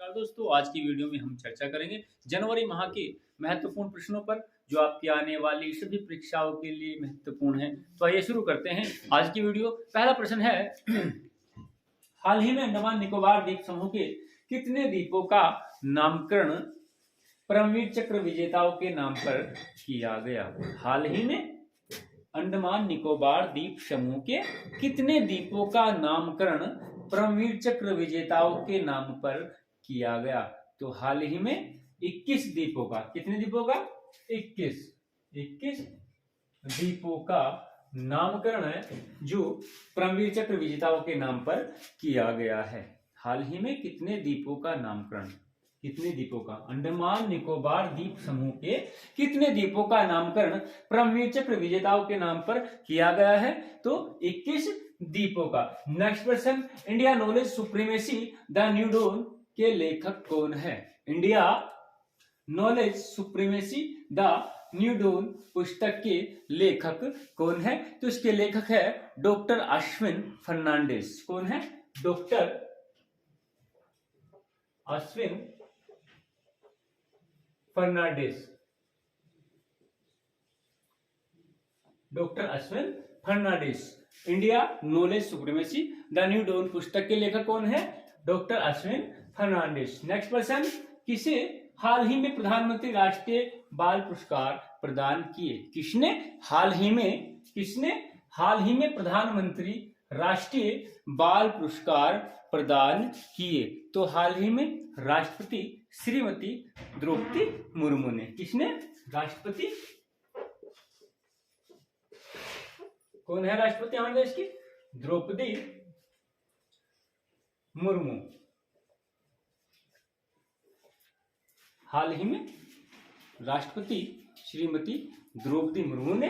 नमस्कार दोस्तों, आज की वीडियो में हम चर्चा करेंगे जनवरी माह के महत्वपूर्ण प्रश्नों पर जो आपकी आने वाली सभी परीक्षाओं के लिए महत्वपूर्ण है। तो आइए शुरू करते हैं आज की वीडियो। पहला प्रश्न है हाल ही में अंडमान निकोबार द्वीप समूह के कितने द्वीपों का नामकरण परमवीर चक्र विजेताओं के नाम पर किया गया? हाल ही में अंडमान निकोबार द्वीप समूह के कितने द्वीपों का नामकरण परमवीर चक्र विजेताओं के नाम पर किया गया? तो हाल ही में 21 द्वीपों का, कितने द्वीपों का? 21 द्वीपों का नामकरण है जो परमवीर चक्र विजेताओं के नाम पर किया गया है। हाल ही में कितने द्वीपों का नामकरण, कितने द्वीपों का, अंडमान निकोबार द्वीप समूह के कितने द्वीपों का नामकरण परमवीर चक्र विजेताओं के नाम पर किया गया है? तो 21 द्वीपों का। Next question, India knowledge supremacy the new dawn के लेखक कौन है? India knowledge supremacy the new dawn पुस्तक के लेखक कौन है? तो इसके लेखक है डॉक्टर अश्विन फर्नांडिस। कौन है? Doctor Ashwin Fernandes. Doctor Ashwin Fernandes. India knowledge supremacy the new dawn पुस्तक के लेखक कौन है? Doctor Ashwin Fernandes. Next question, किसे हाल ही में प्रधानमंत्री राष्ट्रीय बाल पुरस्कार प्रदान किए? किसने हाल ही में प्रधानमंत्री राष्ट्रीय बाल पुरस्कार प्रदान किए? तो हाल ही में राष्ट्रपति श्रीमती द्रौपदी मुर्मू ने। किसने? राष्ट्रपति। कौन है राष्ट्रपति हमारे देश की? द्रौपदी मुर्मू। हाल ही में राष्ट्रपति श्रीमती द्रौपदी मुर्मू ने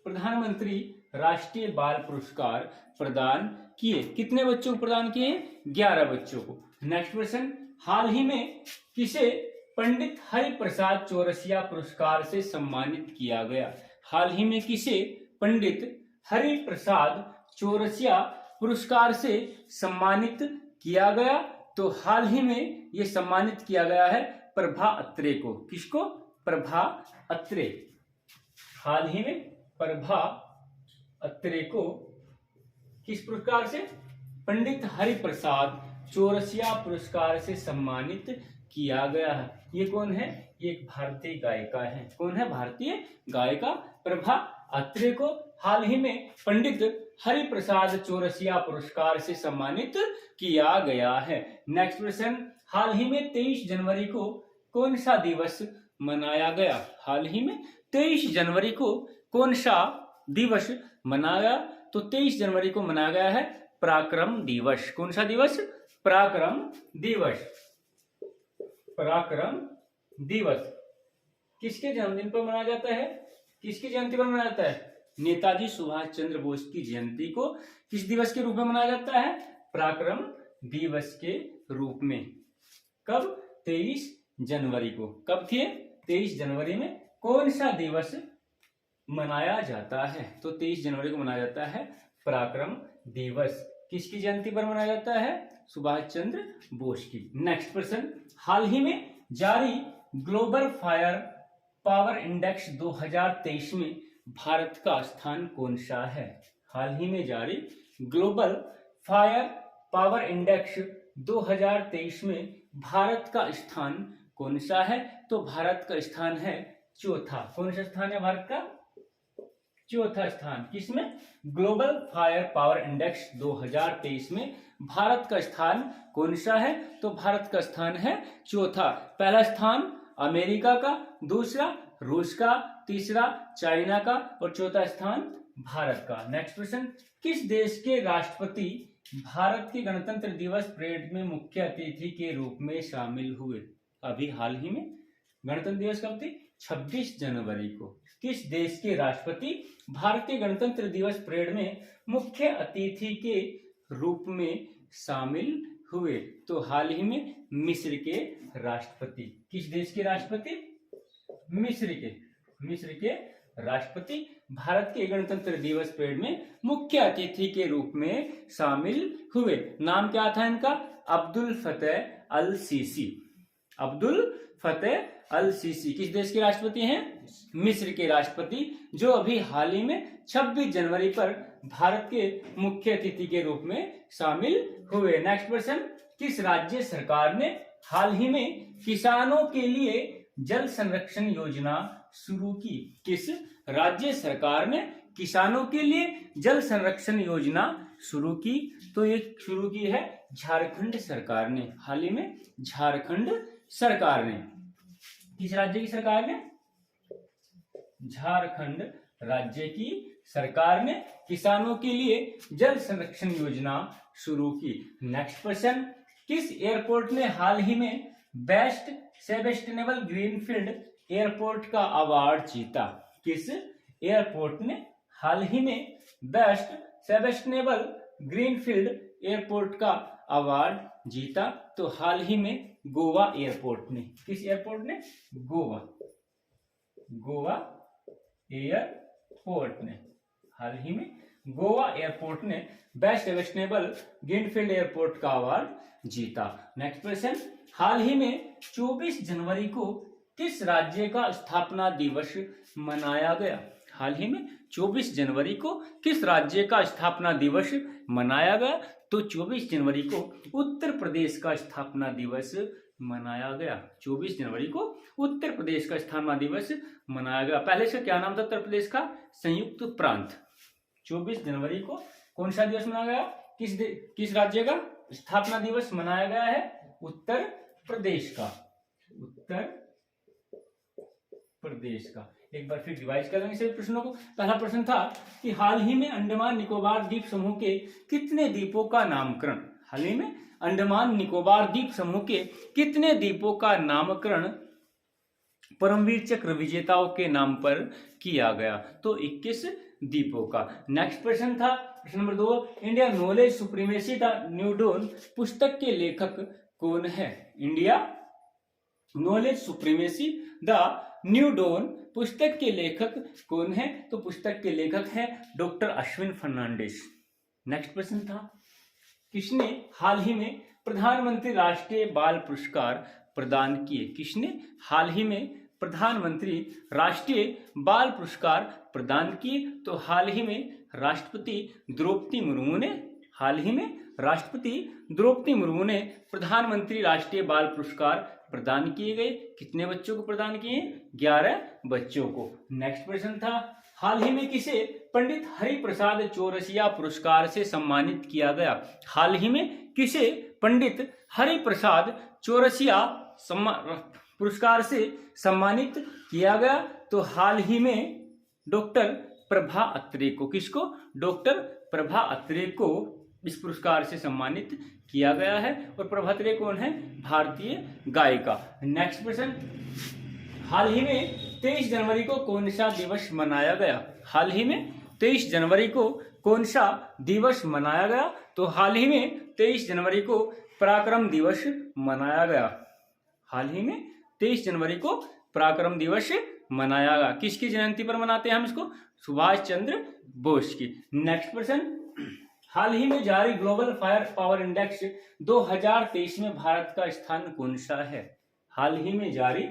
प्रधानमंत्री राष्ट्रीय बाल पुरस्कार प्रदान किए। कितने बच्चों को प्रदान किए? 11 बच्चों को। नेक्स्ट क्वेश्चन, हाल ही में किसे पंडित हरिप्रसाद चौरसिया पुरस्कार से सम्मानित किया गया? हाल ही में किसे पंडित हरिप्रसाद चौरसिया पुरस्कार से सम्मानित किया गया? तो हाल ही में यह सम्मानित किया गया है प्रभा अत्रे को। किसको? प्रभा अत्रे। हाल ही में प्रभा अत्रे को किस पुरस्कार से? पंडित हरिप्रसाद चौरसिया पुरस्कार से सम्मानित किया गया है। ये कौन है? ये एक भारतीय गायिका है। कौन है? भारतीय गायिका प्रभा अत्रे को हाल ही में पंडित हरिप्रसाद चौरसिया पुरस्कार से सम्मानित किया गया है। नेक्स्ट क्वेश्चन, हाल ही में 23 जनवरी को कौन सा दिवस मनाया गया? हाल ही में 23 जनवरी को कौन सा दिवस मनाया? तो 23 जनवरी को मनाया गया है पराक्रम दिवस। कौन सा दिवस? पराक्रम दिवस। पराक्रम दिवस किसके जन्मदिन पर मनाया जाता है? किसकी जयंती पर मनाया जाता है? नेताजी सुभाष चंद्र बोस की जयंती को किस दिवस के रूप में मनाया जाता है? पराक्रम दिवस के रूप में। कब? 23 जनवरी को। कब थी? 23 जनवरी में कौन सा दिवस मनाया जाता है? तो 23 जनवरी को मनाया जाता है पराक्रम दिवस। किसकी जयंती पर मनाया जाता है? सुभाष चंद्र बोस की। नेक्स्ट प्रश्न, हाल ही में जारी ग्लोबल फायर पावर इंडेक्स 2023 में भारत का स्थान कौन सा है? हाल ही में जारी ग्लोबल फायर पावर इंडेक्स 2023 में भारत का स्थान कौन सा है? तो भारत का स्थान है चौथा। कौन सा स्थान है भारत का? चौथा स्थान। किसमें? ग्लोबल फायर पावर इंडेक्स 2023 में भारत का स्थान कौन सा है? तो भारत का स्थान है चौथा। पहला स्थान अमेरिका का, दूसरा रूस का, तीसरा चाइना का और चौथा स्थान भारत का। नेक्स्ट क्वेश्चन, किस देश के राष्ट्रपति भारत के गणतंत्र दिवस परेड में मुख्य अतिथि के रूप में शामिल हुए? अभी हाल ही में गणतंत्र दिवस कब थी? 26 जनवरी को। किस देश के राष्ट्रपति भारतीय गणतंत्र दिवस परेड में मुख्य अतिथि के रूप में शामिल हुए? तो हाल ही में मिस्र के राष्ट्रपति। किस देश के राष्ट्रपति? मिस्र के राष्ट्रपति भारत के गणतंत्र दिवस परेड में मुख्य अतिथि के रूप में शामिल हुए। नाम क्या था इनका? अब्दुल फतेह अल सीसी। अब्दुल फतेह अल सीसी किस देश के राष्ट्रपति हैं? मिस्र के राष्ट्रपति, जो अभी हाल ही में 26 जनवरी पर भारत के मुख्य अतिथि के रूप में शामिल हुए। नेक्स्ट क्वेश्चन, किस राज्य सरकार ने हाल ही में किसानों के लिए जल संरक्षण योजना शुरू की? किस राज्य सरकार ने किसानों के लिए जल संरक्षण योजना शुरू की? तो ये शुरू की है झारखंड सरकार ने। हाल ही में झारखंड सरकार ने, किस राज्य की सरकार ने? झारखंड राज्य की सरकार ने किसानों के लिए जल संरक्षण योजना शुरू की। नेक्स्ट क्वेश्चन, किस एयरपोर्ट ने हाल ही में बेस्ट सस्टेनेबल ग्रीनफील्ड एयरपोर्ट का अवार्ड जीता? किस एयरपोर्ट ने हाल ही में बेस्ट सस्टेनेबल ग्रीनफील्ड एयरपोर्ट का अवार्ड जीता? तो हाल ही में गोवा एयरपोर्ट ने। किस एयरपोर्ट ने? गोवा एयरपोर्ट ने। हाल ही में गोवा एयरपोर्ट ने बेस्ट सस्टेनेबल ग्रीनफील्ड एयरपोर्ट का अवार्ड जीता। नेक्स्ट क्वेश्चन, हाल ही में 24 जनवरी को किस राज्य का स्थापना दिवस मनाया गया? हाल ही में 24 जनवरी को किस राज्य का स्थापना दिवस मनाया गया? तो 24 जनवरी को उत्तर प्रदेश का स्थापना दिवस मनाया गया। 24 जनवरी को उत्तर प्रदेश का स्थापना दिवस मनाया गया। पहले से क्या नाम था उत्तर प्रदेश का? संयुक्त प्रांत। 24 जनवरी को कौन सा दिवस मनाया गया? किस राज्य का स्थापना दिवस मनाया गया है? उत्तर प्रदेश का। उत्तर प्रदेश का। एक बार फिर रिवाइज कर लेंगे सभी प्रश्नों को। पहला प्रश्न था कि हाल ही में अंडमान निकोबार द्वीप समूह के कितने द्वीपों का नामकरण? हाल ही में अंडमान निकोबार द्वीप समूह के कितने द्वीपों का नामकरण परमवीर चक्र विजेताओं के नाम पर किया गया? तो 21 द्वीपों का। नेक्स्ट प्रश्न था प्रश्न number 2, India knowledge supremacy the new dawn पुस्तक के लेखक कौन है? India knowledge supremacy the new dawn पुस्तक के लेखक कौन है? तो पुस्तक के लेखक है डॉक्टर अश्विन फर्नांडिस। नेक्स्ट प्रश्न था, किसने हाल ही में प्रधानमंत्री राष्ट्रीय बाल पुरस्कार प्रदान किए? किसने हाल ही में प्रधानमंत्री राष्ट्रीय बाल पुरस्कार प्रदान किए? तो हाल ही में राष्ट्रपति द्रौपदी मुर्मू ने। हाल ही में राष्ट्रपति द्रौपदी मुर्मू ने प्रधानमंत्री राष्ट्रीय बाल पुरस्कार प्रदान किए गए। कितने बच्चों को प्रदान किए? 11 बच्चों को। नेक्स्ट प्रश्न था, हाल ही में किसे पंडित हरिप्रसाद चौरसिया पुरस्कार से सम्मानित किया गया? हाल ही में किसे पंडित हरिप्रसाद चौरसिया पुरस्कार से सम्मानित किया गया? तो हाल ही में डॉक्टर प्रभा अत्रे को। किसको? डॉक्टर प्रभा अत्रे को इस पुरस्कार से सम्मानित किया गया है। और प्रभा अत्रे कौन है? भारतीय गायिका। नेक्स्ट प्रश्न, हाल ही में 23 जनवरी को कौन सा दिवस मनाया गया? हाल ही में 23 जनवरी को कौन सा दिवस मनाया गया? तो हाल ही में 23 जनवरी को पराक्रम दिवस मनाया गया। हाल ही में 23 जनवरी को पराक्रम दिवस मनाया गया। किसकी जयंती पर मनाते हैं हम इसको? सुभाष चंद्र बोस की। नेक्स्ट प्रश्न, हाल ही में जारी ग्लोबल फायर पावर इंडेक्स 2023 में भारत का स्थान कौन सा है? हाल ही में जारी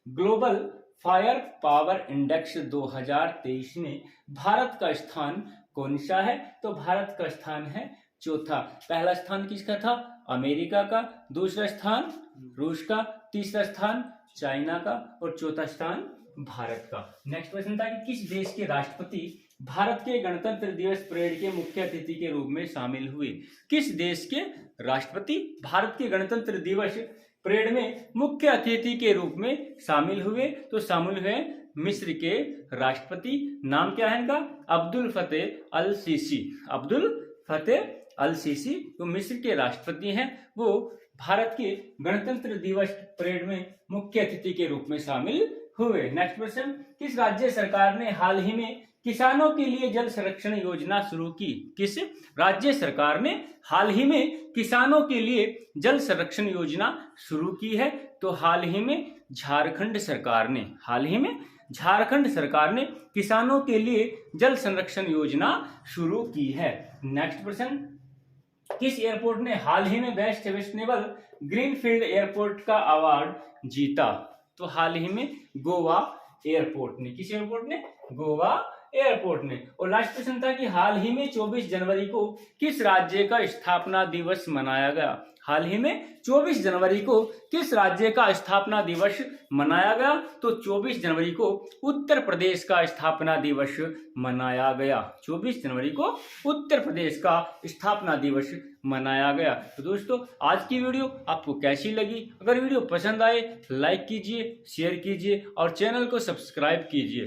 ग्लोबल फायर पावर इंडेक्स 2023 में भारत का स्थान कौन सा है? तो भारत का स्थान है चौथा। पहला स्थान किसका था? अमेरिका का। दूसरा स्थान रूस का। तीसरा स्थान चाइना का। और चौथा स्थान भारत का। नेक्स्ट प्रश्न था कि किस देश के राष्ट्रपति भारत के गणतंत्र दिवस परेड के मुख्य अतिथि के रूप में शामिल हुए? किस देश के राष्ट्रपति भारत के गणतंत्र दिवस परेड में मुख्य अतिथि के रूप में शामिल हुए? तो शामिल हुए मिस्र के राष्ट्रपति। नाम क्या है इनका? अब्दुल फतेह अल सीसी। अब्दुल फतेह अल सीसी जो मिस्र के राष्ट्रपति हैं, वो भारत के गणतंत्र दिवस परेड में मुख्य अतिथि के रूप में शामिल हुए। नेक्स्ट क्वेश्चन, किस राज्य सरकार ने हाल ही में किसानों के लिए जल संरक्षण योजना शुरू की? किस राज्य सरकार ने हाल ही में किसानों के लिए जल संरक्षण योजना शुरू की है? तो हाल ही में झारखंड सरकार ने। हाल ही में झारखंड सरकार ने किसानों के लिए जल संरक्षण योजना शुरू की है। नेक्स्ट प्रश्न, किस एयरपोर्ट ने हाल ही में बेस्ट सस्टेनेबल ग्रीनफील्ड एयरपोर्ट का अवार्ड जीता? तो हाल ही में गोवा एयरपोर्ट ने, किस एयरपोर्ट ने? गोवा एयरपोर्ट ने। और लास्ट क्वेश्चन था कि हाल ही में 24 जनवरी को किस राज्य का स्थापना दिवस मनाया गया? हाल ही में 24 जनवरी को किस राज्य का स्थापना दिवस मनाया गया? तो 24 जनवरी को उत्तर प्रदेश का स्थापना दिवस मनाया गया। 24 जनवरी को उत्तर प्रदेश का स्थापना दिवस मनाया गया। तो दोस्तों आज की वीडियो आपको कैसी लगी? अगर वीडियो पसंद आए लाइक कीजिए, शेयर कीजिए और चैनल को सब्सक्राइब कीजिए।